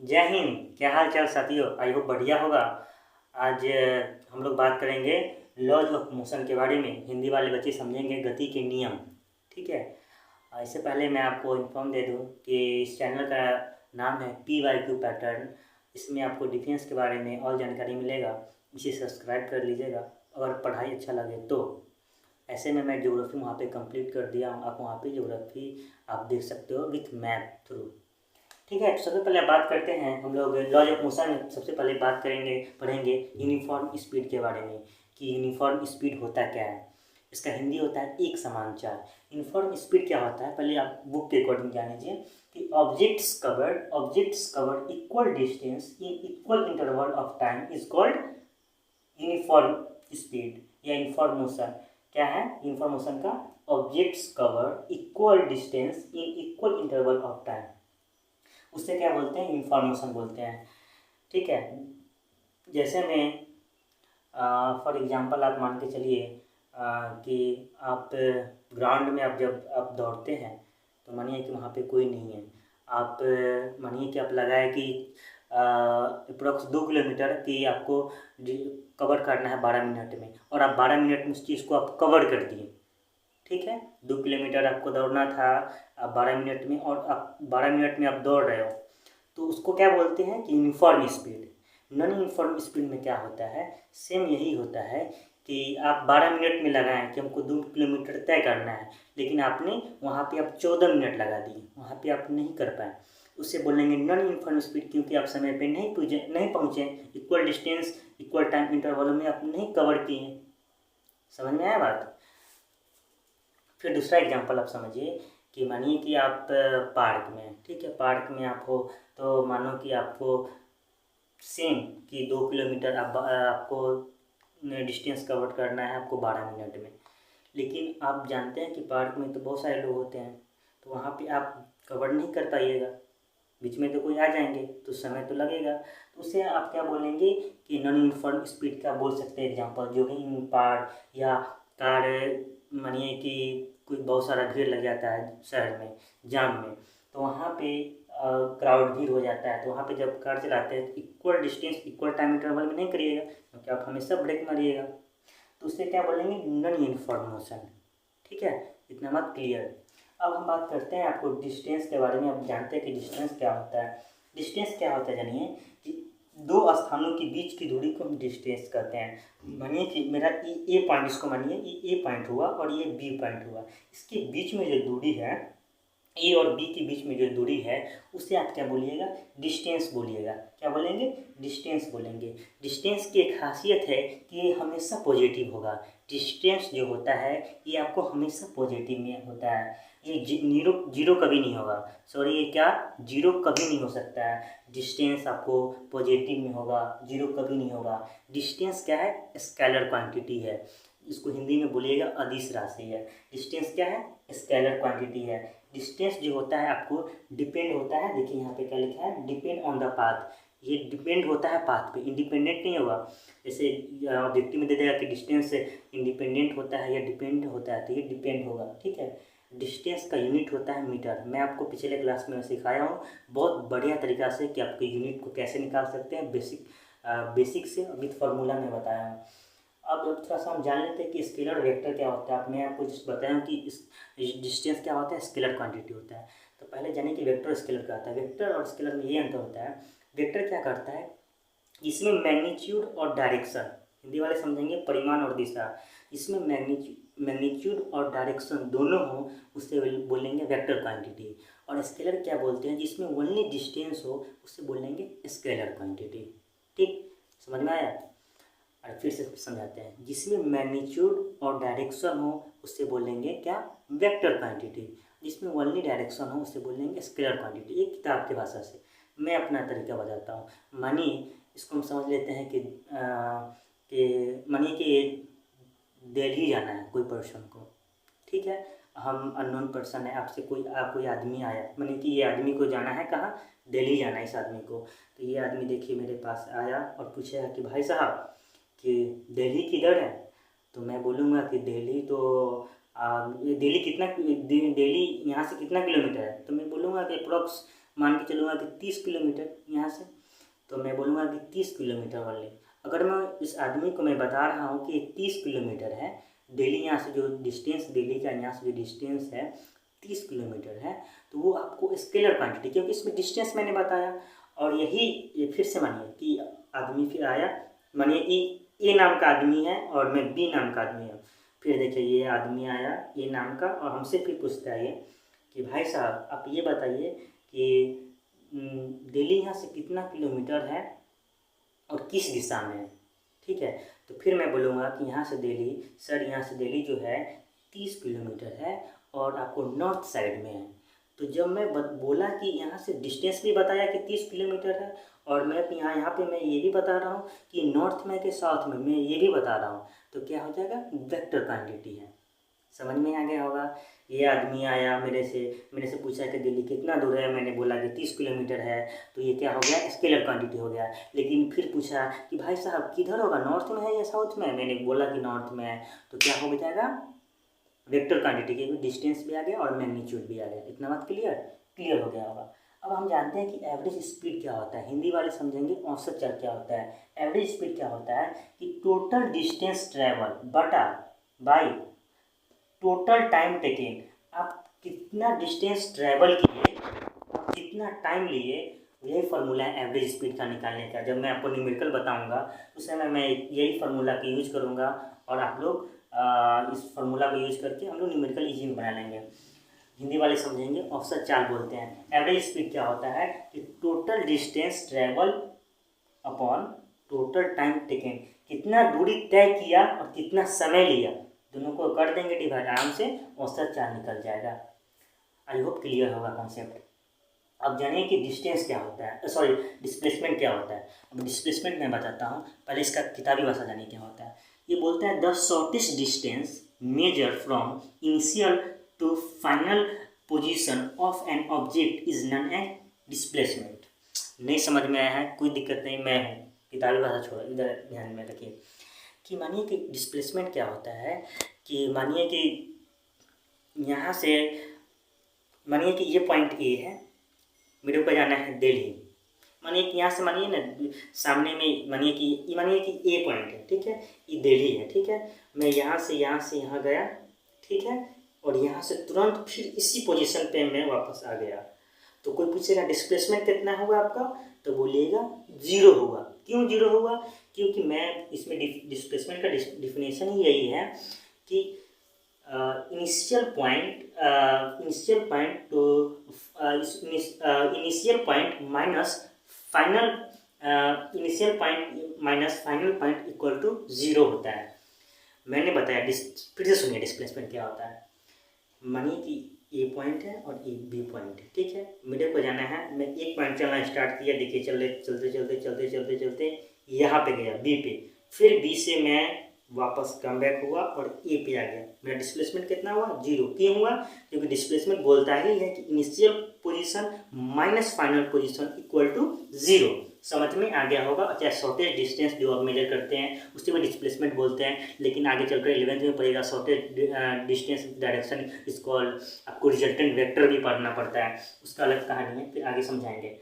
जय हिंद। क्या हाल चाल साथियों, आई होप बढ़िया होगा। आज हम लोग बात करेंगे लॉज ऑफ मोशन के बारे में। हिंदी वाले बच्चे समझेंगे गति के नियम। ठीक है। इससे पहले मैं आपको इन्फॉर्म दे दूं कि इस चैनल का नाम है PYQ पैटर्न। इसमें आपको डिफेंस के बारे में और जानकारी मिलेगा। इसे सब्सक्राइब कर लीजिएगा अगर पढ़ाई अच्छा लगे तो। ऐसे में मैं ज्योग्राफी वहाँ पे कंप्लीट कर दिया हूँ। आप वहाँ पे ज्योग्राफी आप देख सकते हो विथ मैप थ्रू। ठीक है, तो सबसे पहले बात करते हैं हम लोग लॉज ऑफ मोशन में। सबसे पहले बात करेंगे, पढ़ेंगे यूनिफॉर्म स्पीड के बारे में कि यूनिफॉर्म स्पीड होता क्या है। इसका हिंदी होता है एक समान चाल। यूनिफॉर्म स्पीड क्या होता है, पहले आप बुक के अकॉर्डिंग जान लीजिए कि objects covered equal distance in equal interval of time is called uniform speed या यूनिफॉर्म मोशन। क्या है यूनिफॉर्म मोशन का? Objects covered equal distance in equal interval of time, उससे क्या बोलते हैं? इंफॉर्मेशन बोलते हैं। ठीक है। जैसे मैं फॉर एग्जांपल आप मान के चलिए कि आप ग्राउंड में आप जब आप दौड़ते हैं तो मानिए कि वहाँ पे कोई नहीं है। आप मानिए कि आप लगाए कि अप्रोक्स 2 किलोमीटर की आपको कवर करना है 12 मिनट में, और आप 12 मिनट में उस चीज़ को आप कवर कर दिए। ठीक है। 2 किलोमीटर आपको दौड़ना था, आप 12 मिनट में, और आप 12 मिनट में आप दौड़ रहे हो, तो उसको क्या बोलते हैं कि uniform speed. Non uniform speed में क्या होता है? सेम यही होता है कि आप 12 मिनट में लगाएं कि हमको 2 किलोमीटर तय करना है, लेकिन आपने वहाँ पे आप 14 मिनट लगा दिए, वहाँ पे आप नहीं कर पाए। उससे बोलेंगे नॉन यूनिफॉर्म स्पीड, क्योंकि आप समय पे नहीं पहुँचे, equal distance equal time interval में आप नहीं कवर किए। समझ में आया बात? फिर दूसरा एग्जांपल आप समझिए कि मानिए कि आप पार्क में हैं। ठीक है, पार्क में आप हो, तो मानो कि आपको सेम कि 2 किलोमीटर आपको डिस्टेंस कवर करना है आपको 12 मिनट में। लेकिन आप जानते हैं कि पार्क में तो बहुत सारे लोग होते हैं, तो वहाँ पे आप कवर नहीं कर पाइएगा। बीच में तो कोई आ जाएंगे तो समय तो लगेगा। तो उससे आप क्या बोलेंगे कि नॉन यूनिफॉर्म स्पीड का बोल सकते हैं एग्जांपल, जो कि पार्क या कार, मानिए कि कोई बहुत सारा भीड़ लग जाता है शहर में, जाम में, तो वहाँ पे क्राउड भीड़ हो जाता है, तो वहाँ पे जब कार चलाते हैं तो equal distance equal time interval में नहीं करिएगा, क्योंकि आप हमेशा ब्रेक मारिएगा। तो उससे क्या बोलेंगे? Non uniform motion. ठीक है, इतना मत क्लियर। अब हम बात करते हैं आपको डिस्टेंस के बारे में। आप जानते हैं कि डिस्टेंस क्या होता है। डिस्टेंस क्या होता है जानिए कि दो स्थानों के बीच की दूरी को हम डिस्टेंस कहते हैं। मानिए कि मेरा ए पॉइंट, इसको मानिए ये ए पॉइंट हुआ और ये बी पॉइंट हुआ, इसके बीच में जो दूरी है, ए और बी के बीच में जो दूरी है, उसे आप क्या बोलिएगा? डिस्टेंस बोलिएगा। क्या बोलेंगे? डिस्टेंस बोलेंगे। डिस्टेंस की एक खासियत है कि ये हमेशा पॉजिटिव होगा। डिस्टेंस जो होता है ये आपको हमेशा पॉजिटिव में होता है। ये जीरो जीरो कभी नहीं होगा। सॉरी, ये क्या? जीरो कभी नहीं हो सकता है। डिस्टेंस आपको पॉजिटिव में होगा, जीरो कभी नहीं होगा। डिस्टेंस क्या है? स्केलर क्वांटिटी है। इसको हिंदी में बोलिएगा अदिश राशि है। डिस्टेंस क्या है? स्केलर क्वांटिटी है। डिस्टेंस जो होता है आपको डिपेंड होता है, देखिए यहाँ पे क्या लिखा है, डिपेंड ऑन द पाथ। ये डिपेंड होता है पाथ पे, इंडिपेंडेंट नहीं होगा। जैसे ऑब्जेक्टिव में दे देगा कि डिस्टेंस इंडिपेंडेंट होता है या डिपेंड होता है, तो ये डिपेंड होगा। ठीक है। डिस्टेंस का यूनिट होता है मीटर। मैं आपको पिछले क्लास में सिखाया हूँ बहुत बढ़िया तरीका से कि आपके यूनिट को कैसे निकाल सकते हैं, बेसिक से विथ फार्मूला में बताया हूँ। अब थोड़ा सा हम जान लेते हैं कि स्केलर वेक्टर क्या होता है। अब मैं आपको जिस बताया कि इस डिस्टेंस क्या होता है, स्केलर क्वांटिटी होता है। तो पहले जानिए कि वेक्टर स्केलर क्या होता है। वेक्टर और स्केलर में ये अंतर होता है। वेक्टर क्या करता है, इसमें मैग्नीट्यूड और डायरेक्शन, हिंदी वाले समझेंगे परिमाण और दिशा, इसमें मैग्नीट्यूड और डायरेक्शन दोनों हो, उससे बोलेंगे वेक्टर क्वांटिटी। और स्केलर क्या बोलते हैं, जिसमें ओनली डिस्टेंस हो, उससे बोलेंगे स्केलर क्वांटिटी। ठीक, समझ में आया? और फिर से समझाते हैं, जिसमें मैग्नीट्यूड और डायरेक्शन हो उससे बोलेंगे क्या? Vector quantity. जिसमें ओनली डायरेक्शन हो उससे बोलेंगे स्केलर क्वांटिटी। एक किताब की भाषा से मैं अपना तरीका बताता हूँ। मानिए इसको हम समझ लेते हैं कि मानिए कि दिल्ली जाना है कोई पर्सन को। ठीक है, हम अननोन पर्सन है, आपसे कोई आदमी आया, मानिए कि ये आदमी को जाना है कहाँ? दिल्ली जाना है इस आदमी को। तो ये आदमी देखिए मेरे पास आया और पूछेगा कि भाई साहब कि दिल्ली किधर है? तो मैं बोलूँगा कि दिल्ली तो दिल्ली यहाँ से कितना किलोमीटर है? तो मैं बोलूँगा कि अप्रोक्स मान के चलूँगा कि 30 किलोमीटर यहाँ से, तो मैं बोलूँगा कि 30 किलोमीटर वाले। अगर मैं इस आदमी को मैं बता रहा हूँ कि 30 किलोमीटर है, डेली यहाँ से जो डिस्टेंस, डेली का यहाँ से जो डिस्टेंस है 30 किलोमीटर है, तो वो आपको स्केलर क्वांटिटी, क्योंकि इसमें डिस्टेंस मैंने बताया। और ये फिर से मानिए कि आदमी फिर आया, मानिए ए नाम का आदमी है और मैं बी नाम का आदमी हूँ। फिर देखिए ये आदमी आया ए नाम का और हमसे फिर पूछता है कि भाई साहब आप ये बताइए कि दिल्ली यहाँ से कितना किलोमीटर है और किस दिशा में है। ठीक है, तो फिर मैं बोलूँगा कि यहाँ से दिल्ली, सर यहाँ से दिल्ली जो है 30 किलोमीटर है और आपको नॉर्थ साइड में है। तो जब मैं बोला कि यहाँ से डिस्टेंस भी बताया कि 30 किलोमीटर है और मैं यहाँ पे मैं ये भी बता रहा हूँ कि नॉर्थ में कि साउथ में, मैं ये भी बता रहा हूँ, तो क्या हो जाएगा, वेक्टर क्वांटिटी है। समझ में आ गया होगा। ये आदमी आया मेरे से पूछा कि दिल्ली कितना दूर है, मैंने बोला कि 30 किलोमीटर है, तो ये क्या हो गया, स्केलर क्वांटिटी हो गया। लेकिन फिर पूछा कि भाई साहब किधर होगा, नॉर्थ में है या साउथ में, मैंने बोला कि नॉर्थ में है, तो क्या हो जाएगा, वेक्टर क्वांटिटी के डिस्टेंस भी आ गया और मैग्नीट्यूड भी आ गया। इतना बात क्लियर हो गया होगा। अब हम जानते हैं कि एवरेज स्पीड क्या होता है, हिंदी वाले समझेंगे औसत चल क्या होता है। एवरेज स्पीड क्या होता है कि टोटल डिस्टेंस ट्रेवल बटा बाई टोटल टाइम टेकिंग। आप कितना डिस्टेंस ट्रैवल किए, आप कितना टाइम लिए, यही फार्मूला है एवरेज स्पीड का निकालने का। जब मैं आपको न्यूमेरिकल बताऊंगा उस समय मैं यही फार्मूला का यूज करूंगा और आप लोग इस फार्मूला को यूज करके हम लोग न्यूमेरिकल इजी में बना लेंगे। हिंदी वाले समझेंगे औसत चाल बोलते हैं। एवरेज स्पीड क्या होता है कि total distance travel upon total time taken, कितना दूरी तय किया और कितना समय लिया, दोनों को कर देंगे डिवाइड, आराम से औसत चाल निकल जाएगा। आई होप क्लियर होगा कॉन्सेप्ट। अब जानिए कि डिस्टेंस क्या होता है, सॉरी डिस्प्लेसमेंट क्या होता है। अब डिस्प्लेसमेंट मैं बताता हूँ, पहले इसका किताबी भाषा जानिए क्या होता है। ये बोलते हैं the shortest distance measure from initial to final position of an object is known as displacement. नहीं समझ में आया है, कोई दिक्कत नहीं, मैं हूँ, किताबी भाषा छोड़ो, इधर ध्यान में रखिए कि मानिए कि डिस्प्लेसमेंट क्या होता है कि मानिए कि यहाँ से, मानिए कि ये पॉइंट ए है, मेरे को जाना है दिल्ली। मानिए कि यहाँ से मानिए ना सामने में, मानिए कि ए पॉइंट है, ठीक है, ये दिल्ली है, ठीक है। मैं यहाँ से यहाँ गया, ठीक है, और यहाँ से तुरंत फिर इसी पोजीशन पे मैं वापस आ गया। तो कोई पूछेगा डिस्प्लेसमेंट कितना होगा आपका, तो बोलिएगा 0 होगा। क्यों 0 होगा, क्योंकि मैं इसमें डिस्प्लेसमेंट का डिफिनेशन ही यही है कि initial point minus final point equal to 0 होता है। मैंने बताया, फिर से सुनिए डिस्प्लेसमेंट क्या होता है। मानिए कि ए पॉइंट है और ए बी पॉइंट है, ठीक है, मेरे को जाना है, मैं एक पॉइंट चलना स्टार्ट किया, देखिए चलते यहाँ पे गया बी पे, फिर बी से मैं वापस कम बैक हुआ और ए पे आ गया। मेरा डिस्प्लेसमेंट कितना हुआ, 0। क्यों हुआ, क्योंकि डिस्प्लेसमेंट बोलता ही है कि initial position minus final position equal to 0। समझ में आ गया होगा। चाहे शॉर्टेज डिस्टेंस जो आप मेजर करते हैं उससे भी डिस्प्लेसमेंट बोलते हैं, लेकिन आगे चलकर 11th में पढ़ेगा shortage distance direction is called, आपको रिजल्टेंट वेक्टर भी पढ़ना पड़ता है, उसका अलग कहानी है, फिर आगे समझाएंगे।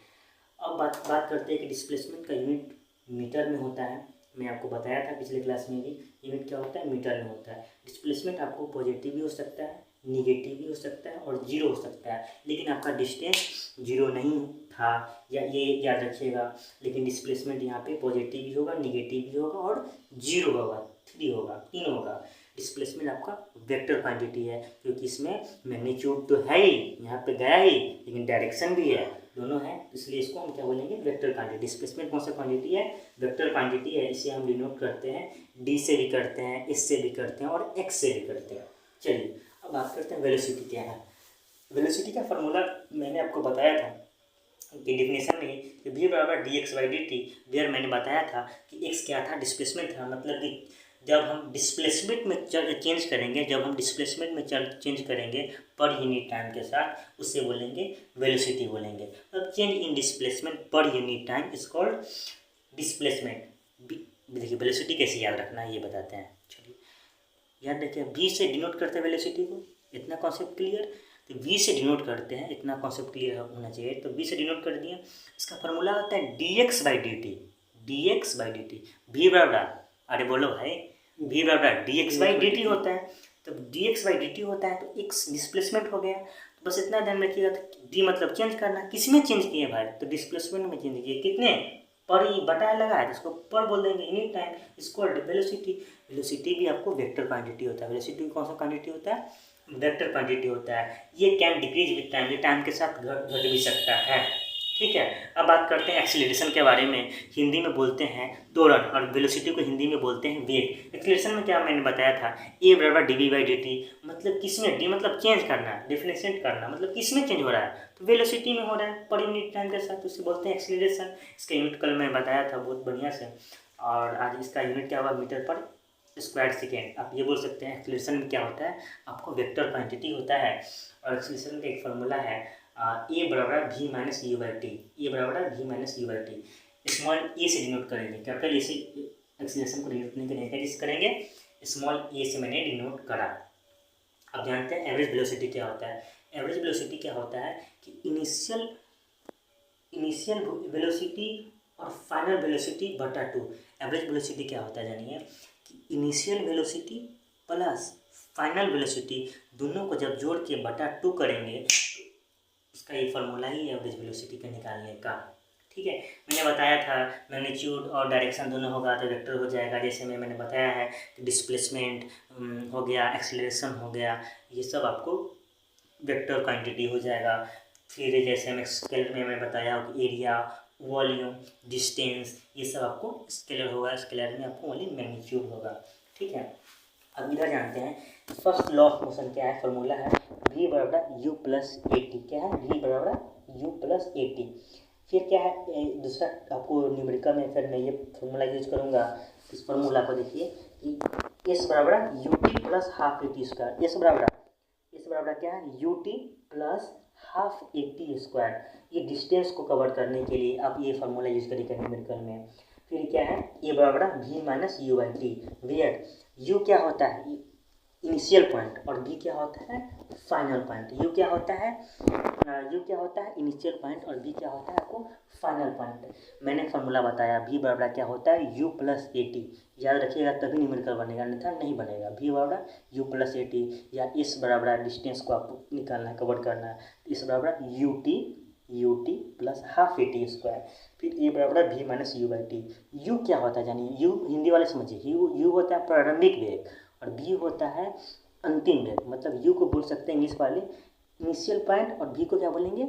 अब बात करते हैं कि डिस्प्लेसमेंट का यूनिट मीटर में होता है। मैं आपको बताया था पिछले क्लास में भी, यूनिट क्या होता है, मीटर में होता है। डिस्प्लेसमेंट आपको पॉजिटिव भी हो सकता है, निगेटिव भी हो सकता है और 0 हो सकता है, लेकिन आपका डिस्टेंस 0 नहीं था, या ये याद रखिएगा। लेकिन डिस्प्लेसमेंट यहाँ पे पॉजिटिव भी होगा, निगेटिव भी होगा और 0 होगा, 3 होगा, 3 होगा। डिस्प्लेसमेंट आपका वेक्टर क्वांटिटी है, क्योंकि इसमें मैग्नीट्यूड तो है ही, यहाँ पे गया ही, लेकिन डायरेक्शन भी है, दोनों है, इसलिए इसको हम क्या बोलेंगे, वेक्टर क्वांटिटी। डिस्प्लेसमेंट कौन सा क्वांटिटी है, वेक्टर क्वांटिटी है। इसे हम डिनोट करते हैं डी से भी करते हैं, एस से भी करते हैं और एक्स से भी करते हैं। चलिए अब बात करते हैं वेलोसिटी क्या है। वेलोसिटी का फार्मूला मैंने आपको बताया था कि डिफिनेशन में कि v बराबर dx/dt, वेयर मैंने बताया था कि x क्या था, डिस्प्लेसमेंट था। मतलब कि जब हम डिस्प्लेसमेंट में चेंज करेंगे, चेंज करेंगे पर यूनिट टाइम के साथ, उससे बोलेंगे वेलोसिटी बोलेंगे। अब change in displacement per unit time is called displacement. देखिए वेलोसिटी कैसे याद रखना है ये बताते हैं। चलिए याद रखिए, v से डिनोट करते हैं वेलोसिटी को, इतना कॉन्सेप्ट क्लियर। तो वी से डिनोट करते हैं, इतना कॉन्सेप्ट क्लियर होना चाहिए। तो वी से डिनोट कर दिया, इसका फॉर्मूला होता है dx by d t, dx by d t. V बराबर, अरे बोलो भाई, वी बराबर dx बाई डी टी होता है। तो dx बाई डी टी होता है तो x डिस्प्लेसमेंट हो गया। तो बस इतना ध्यान रखिएगा, डी मतलब चेंज करना, किसमें चेंज किए भाई, तो डिस्प्लेसमेंट में चेंज किए, कितने पर ही बटाया लगा है तो उसको पर बोल देंगे, एनी टाइम इसको वेलोसिटी। वेलोसिटी भी आपको वेक्टर क्वांटिटी होता है। वेलोसिटी कौन सा क्वांटिटी होता है, वेक्टर क्वांटिटी होता है। ये कैन डिक्रीज विद टाइम, ये टाइम के साथ घट भी सकता है, ठीक है। अब बात करते हैं एक्सीलरेशन के बारे में। हिंदी में बोलते हैं त्वरण और वेलोसिटी को हिंदी में बोलते हैं वेग। एक्सीलरेशन में क्या मैंने बताया था, ए बराबर d v by d t, मतलब किसमें, डी मतलब चेंज करना, डिफरेंशिएट करना, मतलब किसमें चेंज हो रहा है, तो वेलोसिटी में हो रहा है पर यूनिट टाइम के साथ, उसे बोलते हैं एक्सीलरेशन। इसका यूनिट कल मैं बताया था बहुत बढ़िया से, और आज इसका यूनिट क्या हुआ, मीटर पर स्क्वायर सेकेंड। आप ये बोल सकते हैं एक्सीलरेशन में क्या होता है, आपको वेक्टर क्वांटिटी होता है। और एक्सीलरेशन का एक फॉर्मूला है ए बराबर v minus u by t, a बराबर v minus u by t. Small a से डिनोट करेंगे, कैपिटल ए से एक्सीलरेशन को डिनोट नहीं करेंगे, किस करेंगे, स्मॉल ए से मैंने डिनोट करा। अब जानते हैं एवरेज वेलोसिटी क्या होता है। एवरेज वेलोसिटी क्या होता है कि इनिशियल वेलोसिटी और फाइनल वेलोसिटी बटा 2। एवरेज वेलोसिटी क्या होता है जानिए, कि initial velocity plus final velocity दोनों को जब जोड़ के बटा 2 करेंगे, इसका ये फॉर्मूला ही एवरेज वेलोसिटी का निकालने का, ठीक है। मैंने बताया था मैग्नीट्यूड और डायरेक्शन दोनों होगा तो वेक्टर हो जाएगा। जैसे मैंने बताया है कि डिस्प्लेसमेंट हो गया, एक्सीलरेशन हो गया, ये सब आपको वेक्टर क्वांटिटी हो जाएगा। फिर जैसे मैं स्केलर में मैं बताया कि एरिया, वॉल्यूम, डिस्टेंस, ये सब आपको स्केलर होगा। स्केलर में आपको ओनली मैग्नीट्यूड होगा, ठीक है। अब इधर जानते हैं फर्स्ट लॉ ऑफ मोशन क्या है, फॉर्मूला है v बराबर u प्लस ए टी। क्या है, v बराबर u प्लस ए टी। फिर क्या है दूसरा आपको न्यूमेरिकल में, फिर मैं ये फॉर्मूला यूज करूँगा। इस फॉर्मूला को देखिए कि s बराबर u t plus half a t square. s बराबर क्या है, you t plus half a t square. ये डिस्टेंस को कवर करने के लिए आप ये फार्मूला यूज करिएगा न्यूमेरिकल में। फिर क्या है, ए बराबर v minus u by t, where u क्या होता है इनिशियल पॉइंट और बी क्या होता है फाइनल पॉइंट। यू क्या होता है इनिशियल पॉइंट और बी क्या होता है आपको फाइनल पॉइंट। मैंने फार्मूला बताया v बराबर क्या होता है u प्लस ए टी, याद रखिएगा तभी न्यूमेरिकल बनेगा, अन्यथा नहीं बनेगा। v बराबर u प्लस ए टी, या इस बराबर डिस्टेंस को आपको निकालना है, कवर करना है, इस बराबर u t plus half a t square. फिर ए बराबर v minus u by t. U क्या होता है जानिए, यू हिंदी वाले समझिए, यू होता है प्रारंभिक वेग और बी होता है अंतिम वेग। मतलब यू को बोल सकते हैं इंग्लिश वाले इनिशियल पॉइंट और बी को क्या बोलेंगे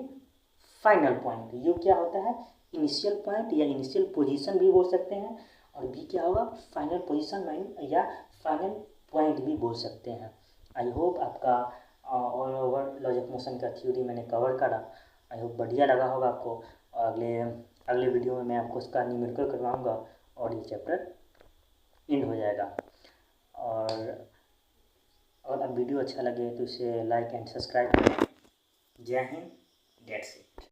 फाइनल पॉइंट। यू क्या होता है इनिशियल पॉइंट या इनिशियल पोजीशन भी बोल सकते हैं, और बी क्या होगा फाइनल पोजीशन या फाइनल पॉइंट भी बोल सकते हैं। आई होप आपका all over laws of motion का थ्योरी मैंने कवर करा। आई होप बढ़िया लगा होगा आपको। अगले वीडियो में मैं आपको उसका न्यूमेरिकल करवाऊँगा और ये चैप्टर एंड हो जाएगा। और अगर आप वीडियो अच्छा लगे तो इसे लाइक एंड सब्सक्राइब करें। जय हिंद, दैट्स इट।